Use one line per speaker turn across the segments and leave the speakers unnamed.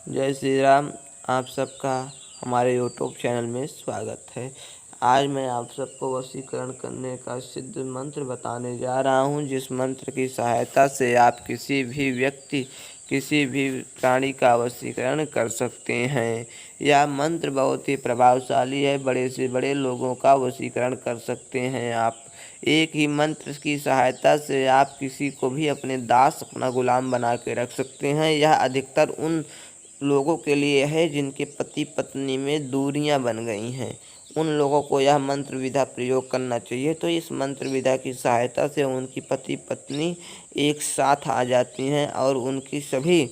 जय श्री राम। आप सबका हमारे यूट्यूब चैनल में स्वागत है। आज मैं आप सबको वशीकरण करने का सिद्ध मंत्र बताने जा रहा हूं, जिस मंत्र की सहायता से आप किसी भी व्यक्ति, किसी भी प्राणी का वशीकरण कर सकते हैं। यह मंत्र बहुत ही प्रभावशाली है। बड़े से बड़े लोगों का वशीकरण कर सकते हैं आप। एक ही मंत्र की सहायता से आप किसी को भी अपने दास, अपना गुलाम बना के रख सकते हैं। यह अधिकतर उन लोगों के लिए है जिनके पति पत्नी में दूरियां बन गई हैं। उन लोगों को यह मंत्र विधा प्रयोग करना चाहिए। तो इस मंत्र विधा की सहायता से उनकी पति पत्नी एक साथ आ जाती हैं और उनकी सभी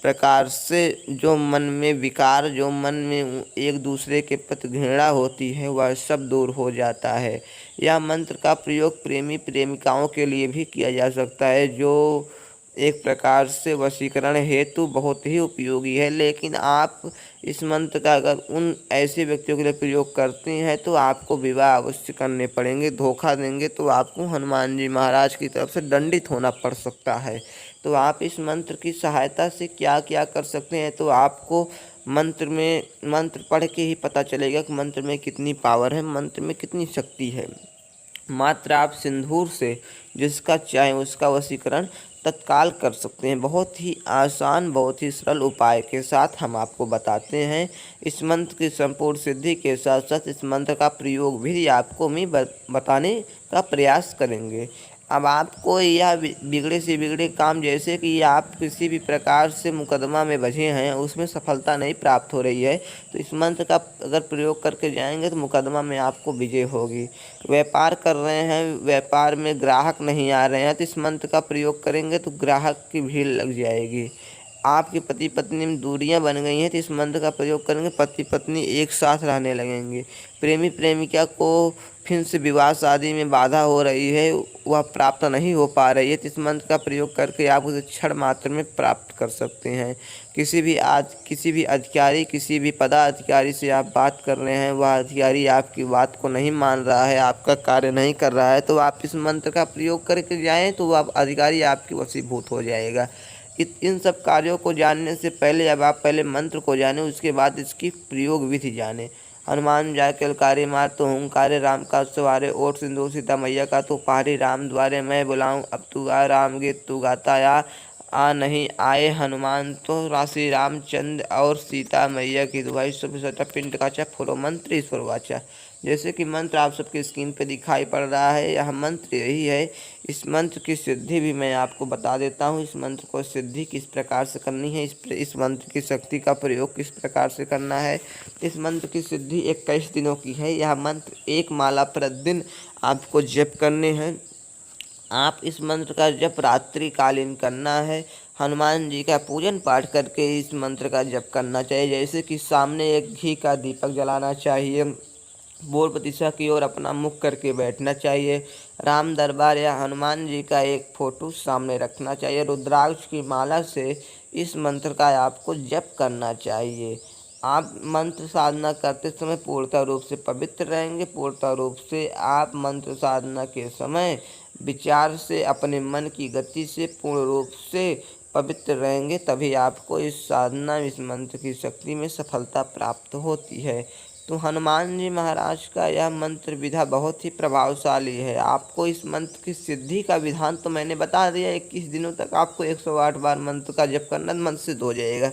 प्रकार से जो मन में विकार, जो मन में एक दूसरे के प्रति घृणा होती है, वह सब दूर हो जाता है। यह मंत्र का प्रयोग प्रेमी प्रेमिकाओं के लिए भी किया जा सकता है, जो एक प्रकार से वशीकरण हेतु बहुत ही उपयोगी है। लेकिन आप इस मंत्र का अगर उन ऐसे व्यक्तियों के लिए प्रयोग करते हैं तो आपको विवाह अवश्य करने पड़ेंगे। धोखा देंगे तो आपको हनुमान जी महाराज की तरफ से दंडित होना पड़ सकता है। तो आप इस मंत्र की सहायता से क्या क्या कर सकते हैं, तो आपको मंत्र पढ़ के ही पता चलेगा कि मंत्र में कितनी पावर है, मंत्र में कितनी शक्ति है। मात्र आप सिंदूर से जिसका चाहे उसका वशीकरण तत्काल कर सकते हैं। बहुत ही आसान, बहुत ही सरल उपाय के साथ हम आपको बताते हैं। इस मंत्र की संपूर्ण सिद्धि के साथ साथ इस मंत्र का प्रयोग भी आपको बताने का प्रयास करेंगे। अब आपको यह बिगड़े से बिगड़े काम, जैसे कि आप किसी भी प्रकार से मुकदमा में बझे हैं, उसमें सफलता नहीं प्राप्त हो रही है, तो इस मंत्र का अगर प्रयोग करके जाएंगे तो मुकदमा में आपको विजय होगी। व्यापार कर रहे हैं, व्यापार में ग्राहक नहीं आ रहे हैं, तो इस मंत्र का प्रयोग करेंगे तो ग्राहक की भीड़ लग जाएगी। आपके पति पत्नी में दूरियां बन गई हैं, तो इस मंत्र का प्रयोग करेंगे, पति पत्नी एक साथ रहने लगेंगे। प्रेमी प्रेमिका को फिर से विवाह शादी में बाधा हो रही है, वह प्राप्त नहीं हो पा रही है, तो इस मंत्र का प्रयोग करके आप उसे क्षण मात्र में प्राप्त कर सकते हैं। किसी भी अधिकारी, किसी भी पदाधिकारी से आप बात कर रहे हैं, वह अधिकारी आपकी बात को नहीं मान रहा है, आपका कार्य नहीं कर रहा है, तो आप इस मंत्र का प्रयोग करके जाएं तो वह अधिकारी आपके वशीभूत हो जाएगा। इन सब कार्यों को जानने से पहले अब आप पहले मंत्र को जानें, उसके बाद इसकी प्रयोग विधि जानें। हनुमान जाके कारी मार तो हुंकारे, राम का सवारे ओट सिंदूर, सीता मैया का तो पहाड़ी, राम द्वारे मैं बुलाऊं अब तू आ, राम गीत तू गाता आ नहीं आए हनुमान तो, राशि रामचंद्र और सीता मैया की दुहाई, शुभ सटा पिंड काचा फुलो मंत्र ईश्वर वाचा। जैसे कि मंत्र आप सबकी स्क्रीन पे दिखाई पड़ रहा है, यह मंत्र यही है। इस मंत्र की सिद्धि भी मैं आपको बता देता हूँ। इस मंत्र को सिद्धि किस प्रकार से करनी है, इस मंत्र की शक्ति का प्रयोग किस प्रकार से करना है। इस मंत्र की सिद्धि 21 दिनों की है। यह मंत्र एक माला प्रतिदिन आपको जप करने हैं। आप इस मंत्र का जप रात्रि कालीन करना है। हनुमान जी का पूजन पाठ करके इस मंत्र का जप करना चाहिए। जैसे कि सामने एक घी का दीपक जलाना चाहिए, पूर्व दिशा की ओर अपना मुख करके बैठना चाहिए। राम दरबार या हनुमान जी का एक फोटो सामने रखना चाहिए। रुद्राक्ष की माला से इस मंत्र का आपको जप करना चाहिए। आप मंत्र साधना करते समय पूर्णतः रूप से पवित्र रहेंगे। पूर्णतः रूप से आप मंत्र साधना के समय विचार से, अपने मन की गति से पूर्ण रूप से पवित्र रहेंगे, तभी आपको इस साधना, इस मंत्र की शक्ति में सफलता प्राप्त होती है। तो हनुमान जी महाराज का यह मंत्र विधा बहुत ही प्रभावशाली है। आपको इस मंत्र की सिद्धि का विधान तो मैंने बता दिया। 21 दिनों तक आपको 108 बार मंत्र का जप करना, मंत्र सिद्ध हो जाएगा।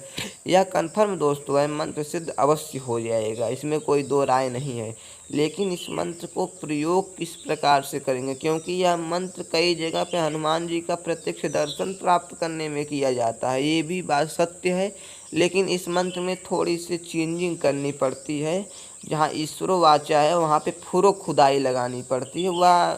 यह कन्फर्म दोस्तों है, मंत्र सिद्ध अवश्य हो जाएगा, इसमें कोई दो राय नहीं है। लेकिन इस मंत्र को प्रयोग किस प्रकार से करेंगे, क्योंकि यह मंत्र कई जगह पे हनुमान जी का प्रत्यक्ष दर्शन प्राप्त करने में किया जाता है, ये भी बात सत्य है। लेकिन इस मंत्र में थोड़ी सी चेंजिंग करनी पड़ती है। जहाँ ईश्वरो वाचा है वहाँ पे फुरो खुदाई लगानी पड़ती है। वह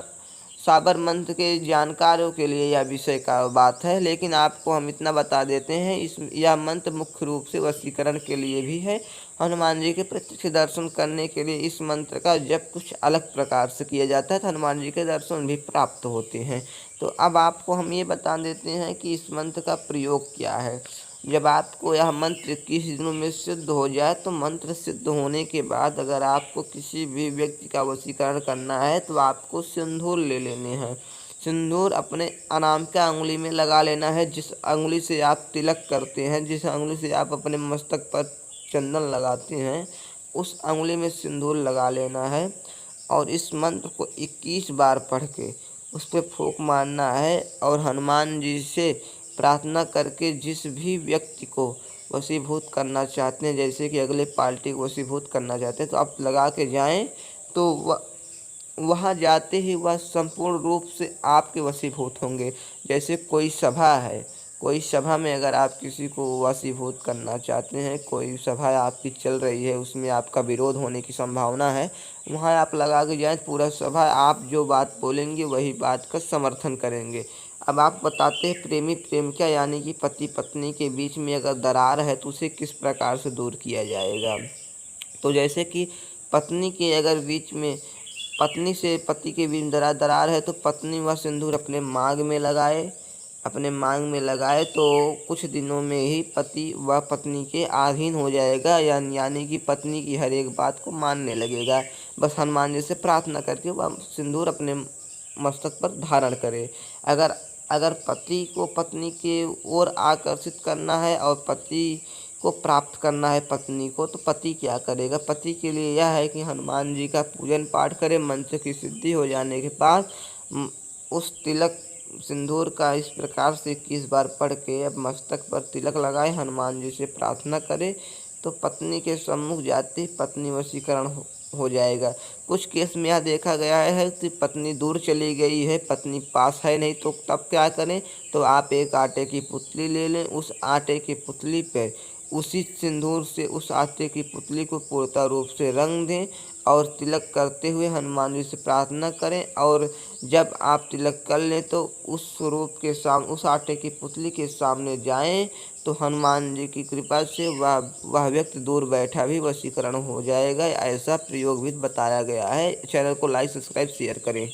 साबर मंत्र के जानकारों के लिए यह विषय का बात है, लेकिन आपको हम इतना बता देते हैं, यह मंत्र मुख्य रूप से वशीकरण के लिए भी है। हनुमान जी के प्रत्यक्ष दर्शन करने के लिए इस मंत्र का जप कुछ अलग प्रकार से किया जाता है, तो हनुमान जी के दर्शन भी प्राप्त होते हैं। तो अब आपको हम ये बता देते हैं कि इस मंत्र का प्रयोग क्या है। जब आपको यह मंत्र 21 दिनों में सिद्ध हो जाए, तो मंत्र सिद्ध होने के बाद अगर आपको किसी भी व्यक्ति का वशीकरण करना है तो आपको सिंदूर ले लेने हैं। सिंदूर अपने अनामिका अंगुली में लगा लेना है। जिस अंगुली से आप तिलक करते हैं, जिस अंगुली से आप अपने मस्तक पर चंदन लगाते हैं, उस अंगुली में सिंदूर लगा लेना है और इस मंत्र को 21 बार पढ़ के उस पर फूंक मारना है और हनुमान जी से प्रार्थना करके जिस भी व्यक्ति को वशीभूत करना चाहते हैं, जैसे कि अगले पार्टी को वशीभूत करना चाहते हैं, तो आप लगा के जाएं तो वहाँ जाते ही वह संपूर्ण रूप से आपके वशीभूत होंगे। जैसे कोई सभा है, कोई सभा में अगर आप किसी को वशीभूत करना चाहते हैं, कोई सभा आपकी चल रही है, उसमें आपका विरोध होने की संभावना है, वहाँ आप लगा के जाएँ, पूरा सभा आप जो बात बोलेंगे वही बात का समर्थन करेंगे। अब आप बताते हैं प्रेमी प्रेमिका यानी कि पति पत्नी के बीच में अगर दरार है तो उसे किस प्रकार से दूर किया जाएगा। तो जैसे कि पत्नी के अगर बीच में पत्नी से पति के बीच दरार है तो पत्नी वह सिंदूर अपने मांग में लगाए, अपने मांग में लगाए तो कुछ दिनों में ही पति वह पत्नी के अधीन हो जाएगा, यानी कि पत्नी की हर एक बात को मानने लगेगा। बस हनुमान जी से प्रार्थना करके वह सिंदूर अपने मस्तक पर धारण करे। अगर अगर पति को पत्नी के ओर आकर्षित करना है और पति को प्राप्त करना है पत्नी को, तो पति क्या करेगा। पति के लिए यह है कि हनुमान जी का पूजन पाठ करे। मंत्र की सिद्धि हो जाने के बाद उस तिलक सिंदूर का इस प्रकार से 21 बार पढ़ के अब मस्तक पर तिलक लगाए, हनुमान जी से प्रार्थना करे तो पत्नी के सम्मुख जाते ही पत्नी वशीकरण हो जाएगा। कुछ केस में यह देखा गया है कि पत्नी दूर चली गई है, पत्नी पास है नहीं, तो तब क्या करें, तो आप एक आटे की पुतली ले लें, उस आटे की पुतली पे उसी सिंदूर से उस आटे की पुतली को पूर्णतः रूप से रंग दें और तिलक करते हुए हनुमान जी से प्रार्थना करें। और जब आप तिलक कर लें तो उस स्वरूप के सामने, उस आटे की पुतली के सामने जाएं तो हनुमान जी की कृपा से वह व्यक्ति दूर बैठा भी वशीकरण हो जाएगा। ऐसा प्रयोग भी बताया गया है। चैनल को लाइक सब्सक्राइब शेयर करें।